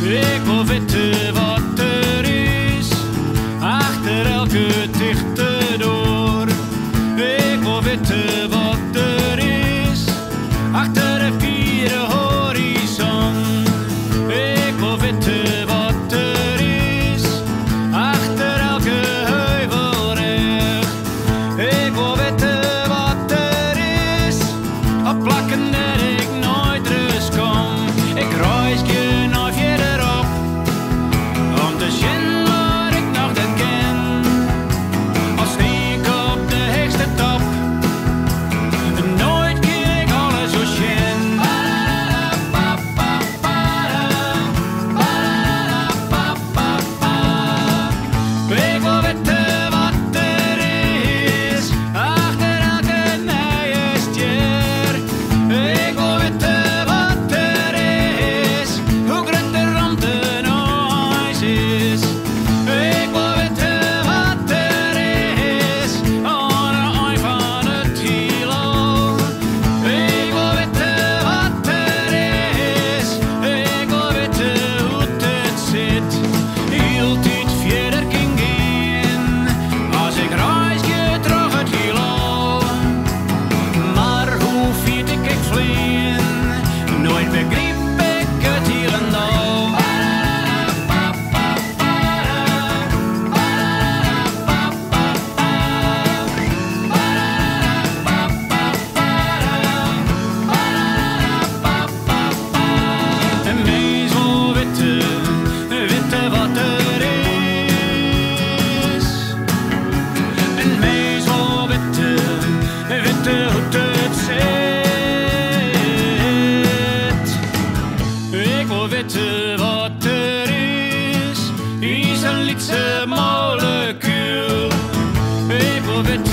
Ik wil weten wat er is, achter elke dichte deur. Ik wil weten wat er is, achter de vierde horizon. Ik wil weten wat er is, achter elke heuvelrug. Ik wil weten wat er is, op plakken dat ik nooit rust kom. Ik reis je nog verderop, om te zien wat ik nog dat ken. Als ik op de hoogste top, nooit keer ik alles zo schijn. Ik wil weten wat er is, achter elke nieuwe ster. Ik wil weten wat er is, hoe groot de ruimte nog eens is. Ik wil weten wat er is, aan de eind van het heelal. Ik wil weten wat er is, ik wil weten hoe het zit. Heel tijd verder kan gaan, als ik reis je terug het heelal. Maar hoe fiet ik vliegen, nooit begreep ik het helemaal. En mens wil weten wat er is. En mens wil weten hoe het zit. Ik wil weten wat er is een liedse molecuul. Ik wil weten